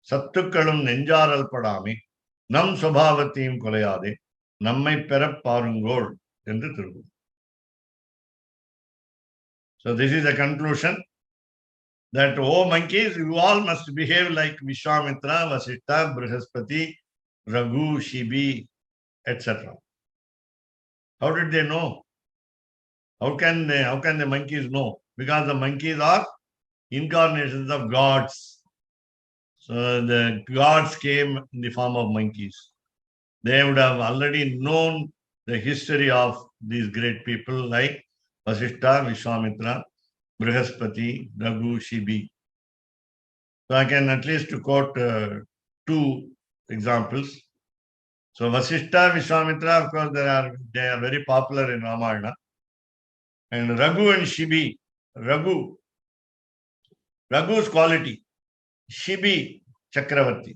Speaker 3: சத்துக்களும் நெஞ்சாரல் படாமே நம் சுபாவத்தையும் கொலையாதே நம்மை பெற பாருங்கோள் என்று திரும்பும். So this is the conclusion that, oh monkeys, you all must behave like Vishwamitra, Vasishta, Brihaspati, Raghu, Shibi, etc. How did they know? How can the monkeys know? Because the monkeys are incarnations of gods. So the gods came in the form of monkeys. They would have already known the history of these great people like Vasishta, Vishwamitra, Brihaspati, Raghu, Shibi. So I can at least quote two examples. So Vasishta, Vishwamitra, of course, they are very popular in Ramayana. And Raghu and Shibi, Raghu's quality, Shibi, Chakravarti.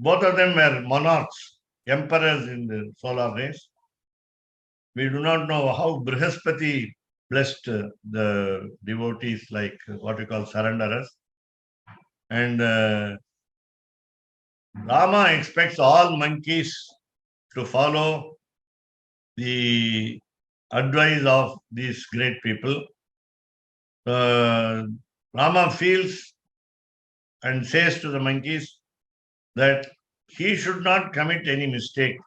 Speaker 3: Both of them were monarchs, emperors in the solar race. We do not know how Brihaspati blessed the devotees like what we call surrenderers. And Rama expects all monkeys to follow the advice of these great people. Rama feels and says to the monkeys that he should not commit any mistake.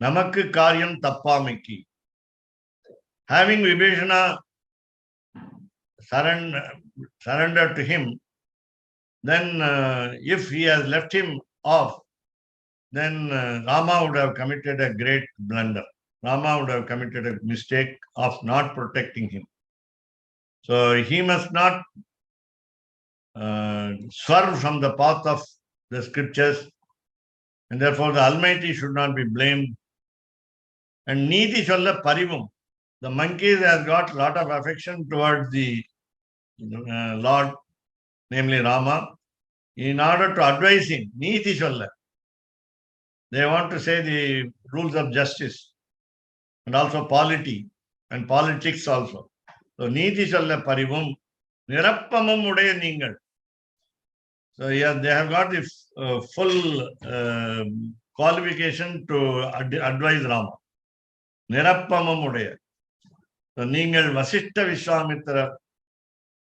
Speaker 3: Namakku karyam tappamikki. Having Vibhishana surrendered to him, then if he has left him off, then Rama would have committed a great blunder. Rama would have committed a mistake of not protecting him. So he must not swerve from the path of the scriptures, and therefore the Almighty should not be blamed. And Niti Solla Parivum, the monkeys has got a lot of affection towards the Lord, namely Rama, in order to advise him, Niti Solla. They want to say the rules of justice and also polity and politics also. So Niti Solla Parivum, Nirappamam Udaya Ningal. So yeah, they have got the full qualification to advise Rama. Nirappamam Udaya. So Ningal Vasishta Vishwamitra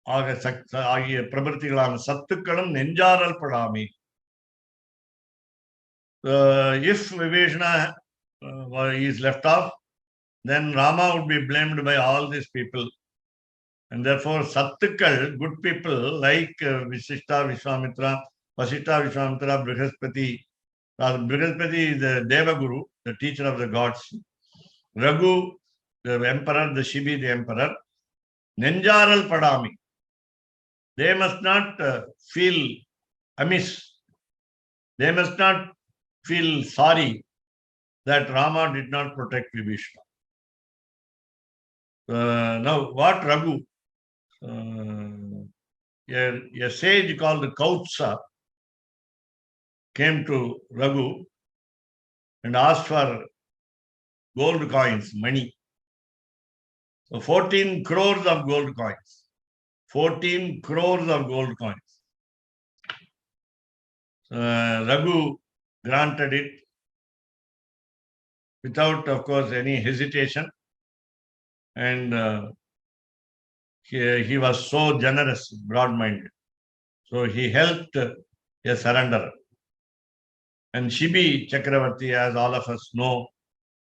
Speaker 3: ஆகிய பிரபத்திகளான சத்துக்களும் நெஞ்சாரல் படாமே. If Vibhishana is left off, then Rama would be blamed by all these people. And therefore, Sattukal, good people like Vasishta, Vishwamitra, Brihaspati. Brihaspati is the Devaguru, the teacher of the gods. Raghu, the emperor, the Shibi, the emperor. Nenjaral Padami. They must not feel amiss. They must not feel sorry that Rama did not protect Vibhishana. Now, what Raghu? A sage called Kautsa came to Raghu and asked for gold coins, money. So 14 crores of gold coins. 14 crores of gold coins. Raghu granted it without, of course, any hesitation. And he was so generous, broad-minded. So he helped a surrenderer. And Shibi Chakravarti, as all of us know,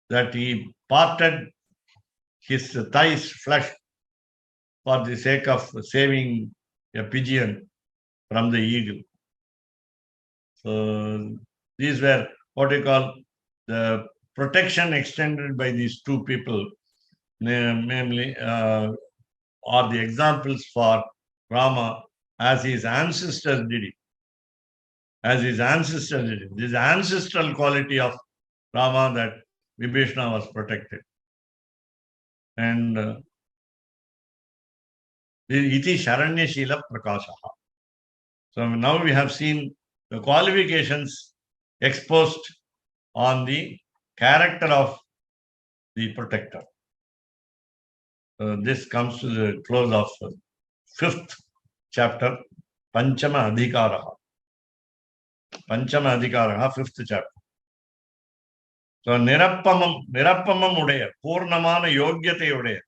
Speaker 3: that he parted his thigh's flesh for the sake of saving a pigeon from the eagle. So these were what we call the protection extended by these two people, namely, are the examples for Rama as his ancestors did it. As his ancestors did it. This ancestral quality of Rama that Vibhishana was protected. And iti Sharanya Shila Prakashaha. So now we have seen the qualifications exposed on the character of the protector. This comes to the close of fifth chapter, Panchama Adhikaraha. Panchama Adhikaraha, fifth chapter. So Nirappamam Udaya, Purnamana Yogyate Udaya.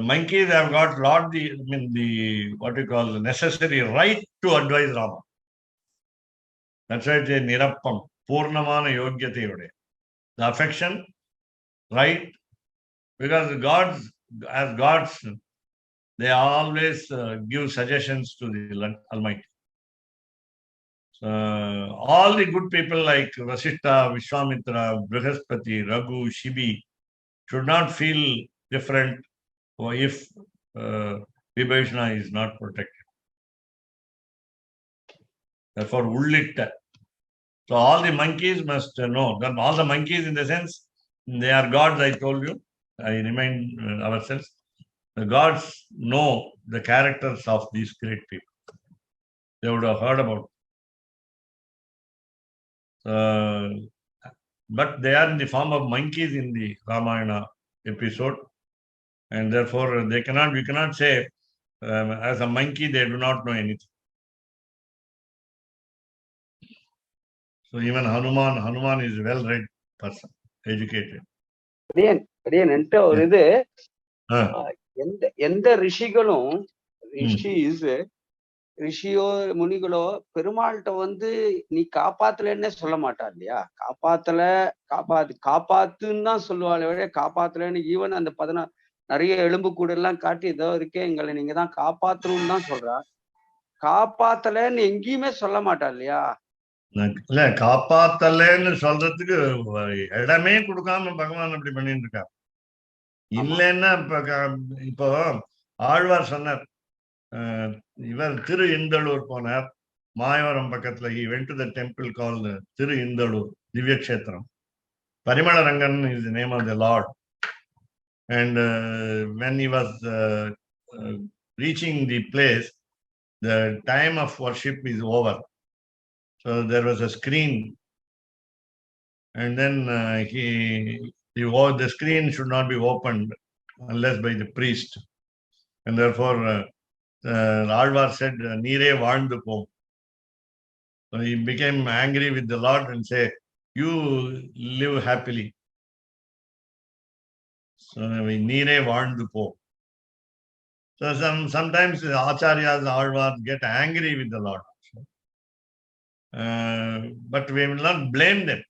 Speaker 3: Monkeys have got what you call the necessary right to advise Rama. That's why they Nirappam, Purnamana Yogyate Udaya. The affection, right? Because as gods, they always give suggestions to the Almighty. All the good people like Vasishtha, Vishwamitra, Brihaspati, Raghu, Shibi should not feel different if Vibhishana is not protected. Therefore, Ullitta. So all the monkeys must know. All the monkeys in the sense, they are gods, I told you. I remind ourselves. The gods know the characters of these great people. They would have heard about it. But they are in the form of monkeys in the Ramayana episode. And therefore, we cannot say, as a monkey, they do not know anything. So even Hanuman is a well-read person, educated.
Speaker 4: எந்த ratio முனிகளோ பெருமாள்கிட்ட வந்து நீ காப்பாத்தலன்னே சொல்ல மாட்டா இல்லையா? காப்பாத்துன்னு தான் சொல்லுவாள். காப்பாத்தலன்னு even அந்த நிறைய எலும்பு கூட எல்லாம் காட்டி ஏதோ இருக்கே எங்களை நீங்க தான் காப்பாத்தணும்னு தான் சொல்றா. காப்பாத்தலன்னு எங்கேயுமே சொல்ல மாட்டா இல்லையா?
Speaker 3: இல்ல, காப்பாத்தலன்னு சொல்றதுக்கு இடமே கொடுக்காம பகவான் அப்படி பண்ணிட்டு இருக்காரு. இல்லைன்னா இப்போ ஆழ்வார் சொன்னார், இவர் திரு இந்தளூர் போனார், மாயவரம் பக்கத்துல. he went to the temple called திரு இந்தளூர், திவ்ய கஷேத்திரம். பரிமள Rangan is the name of the Lord. And when he was reaching the place, the time of worship is over. So there was a screen, and then the screen should not be opened unless by the priest. And therefore, Alvar said, "Neere vaandu pom." So he became angry with the Lord and said, "You live happily." So Neere vaandu pom. So sometimes the acharyas, Alvar get angry with the Lord. But we will not blame them.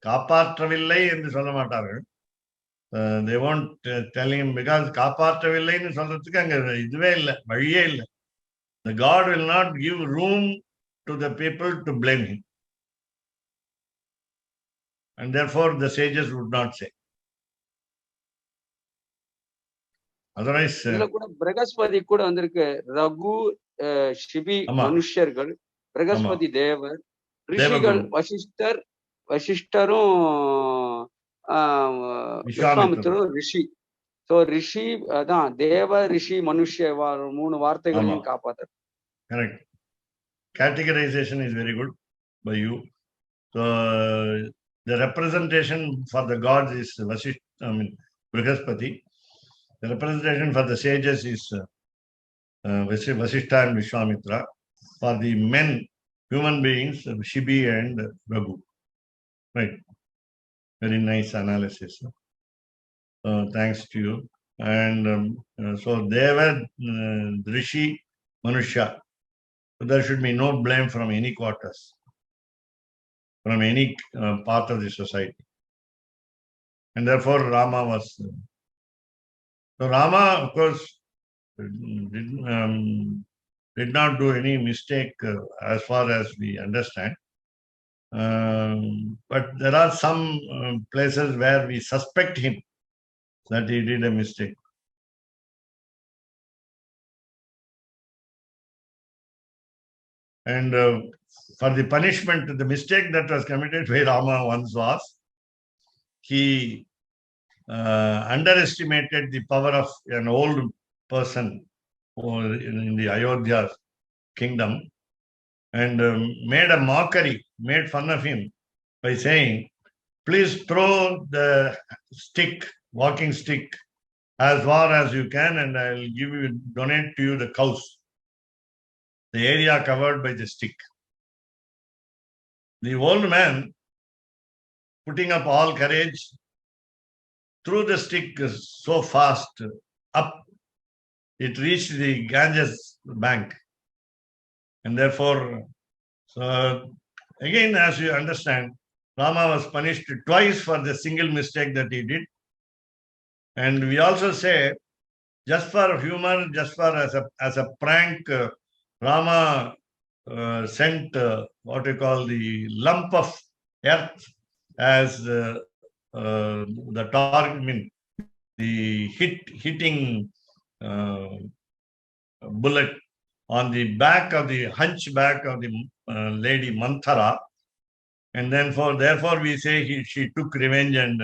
Speaker 3: காப்பாற்றவில்லை என்று சொல்ல மாட்டார்கள். They won't tell him, because காப்பாற்றவில்லைன்னு சொல்றதுக்கு அங்க இதுவே இல்லை, வழியே இல்லை. The God will not give room to the people to blame him. And therefore the sages would not say. Otherwise,
Speaker 4: கூட பிரகஸ்பதி கூட வந்திருக்கு. ரகு, சிபி மனுஷர்கள், பிரகஸ்பதி தேவர், ரிஷிகள் வசிஷ்டரும் விஸ்வாமித்திரரும் ரிஷி. So ரிஷி அதான் தேவ, ரிஷி, மனுஷ 3 வார்த்தைகளையும் காப்பாத்த.
Speaker 3: Correct. Categorization is very good by you. So the representation for the gods is Brihaspati. The representation for the sages is Vasishtha and Vishwamitra. For the men, human beings, Shibi and Raghu. Right. Very nice analysis. Thanks to you. And so Deva, Rishi, Manusha. So there should be no blame from any quarters, from any part of the society. And therefore Rama was... So Rama, of course, did not do any mistake as far as we understand. But there are some places where we suspect him that he did a mistake. And for the punishment, the mistake that was committed by Rama once was he underestimated the power of an old person in the Ayodhya kingdom, and made a mockery, made fun of him by saying, please throw the stick, walking stick, as far as you can, and I'll donate to you the cows, the area covered by the stick. The old man, putting up all courage, threw the stick so fast up, it reached the Ganges bank. And therefore, so again, as you understand, Rama was punished twice for the single mistake that he did. And we also say, just for humor, just for as a prank, Rama sent what we call the lump of earth as the target, I mean, the hitting bullet on the back of the hunchback of the lady Manthara, and then therefore we say she took revenge and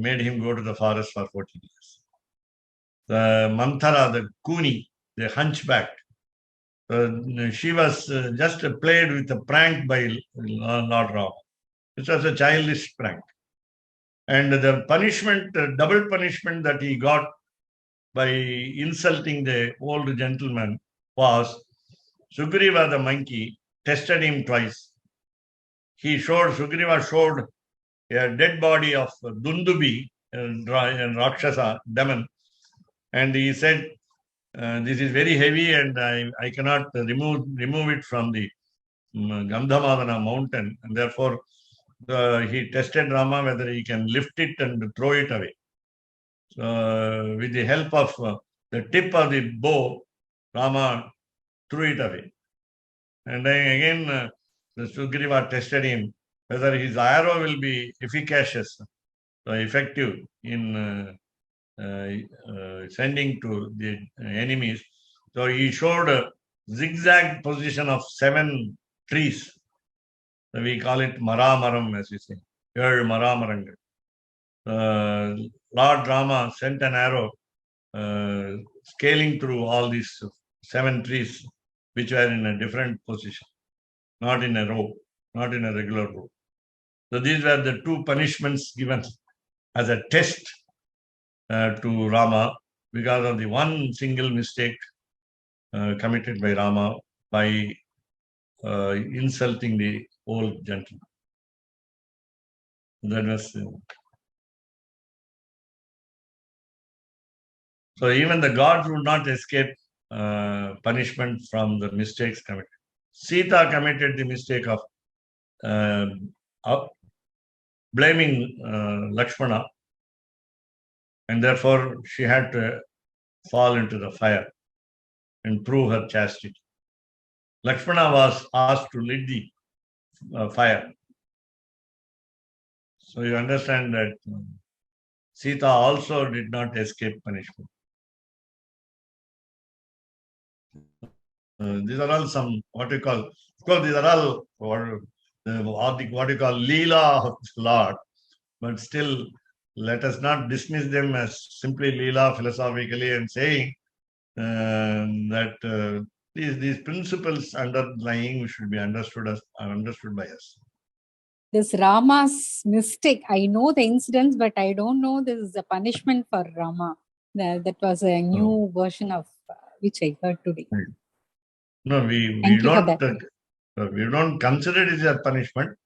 Speaker 3: made him go to the forest for 14 years. The Manthara, the Kuni, the hunchback, she was just played with a prank by Lord Rama. It was a childish prank. And the punishment, double punishment that he got by insulting the old gentleman was Sugriva the monkey tested him twice. Sugriva showed a dead body of Dundubi, and Rakshasa, demon, and he said, this is very heavy and I cannot remove it from the Gandhamadana mountain, and therefore he tested Rama whether he can lift it and throw it away. So with the help of the tip of the bow, Rama threw it away. And then again, the Sugriva tested him whether his arrow will be efficacious, effective in sending to the enemies. So he showed a zigzag position of 7 trees. So we call it Maramaram, as we say. Maramarangal. Lord Rama sent an arrow scaling through all these 7 trees, which were in a different position, not in a row, not in a regular row. So these were the 2 punishments given as a test to Rama because of the one single mistake committed by Rama by insulting the old gentleman. That was so even the gods would not escape punishment from the mistakes committed. Sita committed the mistake of blaming Lakshmana, and therefore she had to fall into the fire and prove her chastity. Lakshmana was asked to lead the fire. So you understand that Sita also did not escape punishment. These are all some, what you call, of course, these are all what you call Leela of the Lord, but still let us not dismiss them as simply Leela philosophically and saying that these principles underlying should be understood by us.
Speaker 5: This Rama's mistake, I know the incidents, but I don't know this is a punishment for Rama. That was a new version of which I heard today.
Speaker 3: No, we don't consider it as a punishment.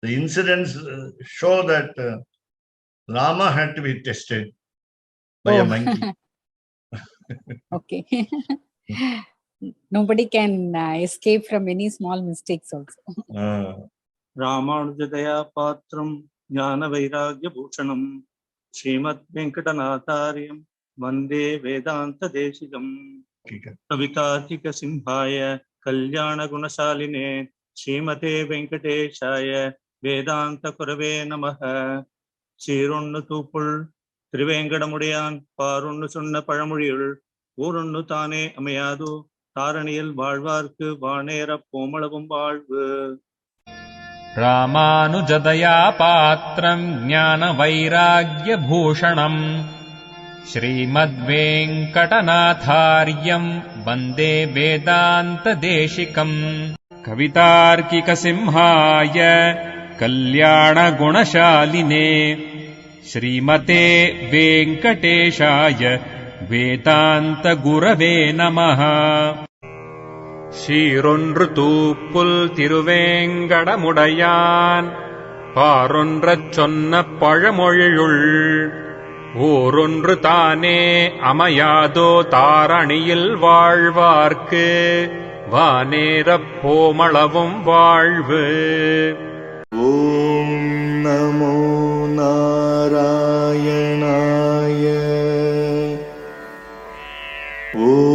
Speaker 3: The incidents show that Rama had to be tested by a monkey.
Speaker 5: Okay. Nobody can escape from any small mistakes also.
Speaker 6: Ramanujadaya Patram Jnana Vairagya Bhushanam Srimad Venkatanathariam Vande Vedanta Deshikam Kavikartika Simhaya Kalyana Gunasaline Srimate Venkateshaya Vedanta Kurave Namaha Sirunnu Thupul Trivengadamudayan Parunnu Sunna Paramuriyul Urunnu Thane Amayadu தாரணியில் வாழ்வார்க்கு வானேரப் போமளவும் வாழ்வு.
Speaker 1: ராமானுஜதயா பாத்திரம் ஞான வைராக்ய பூஷணம் ஸ்ரீமத்வேங்கடநாதார்யம் வந்தே வேதாந்த தேசிகம். கவிதார்க்கிக சிம்ஹாய கல்யாண குணசாலினே ஸ்ரீமதே வெங்கடேஷாய வேதாந்த குரவே நமஹ. சீரொன்று தூப்புல் திருவேங்கடமுடையான் பாரொன்றச் சொன்ன பழமொழியுள் ஓரொன்று தானே அமையாதோ தாரணியில் வாழ்வார்க்கு வானேரப் போமளவும் வாழ்வு.
Speaker 7: ஓம் நமோ நாராயணாய. ஓம்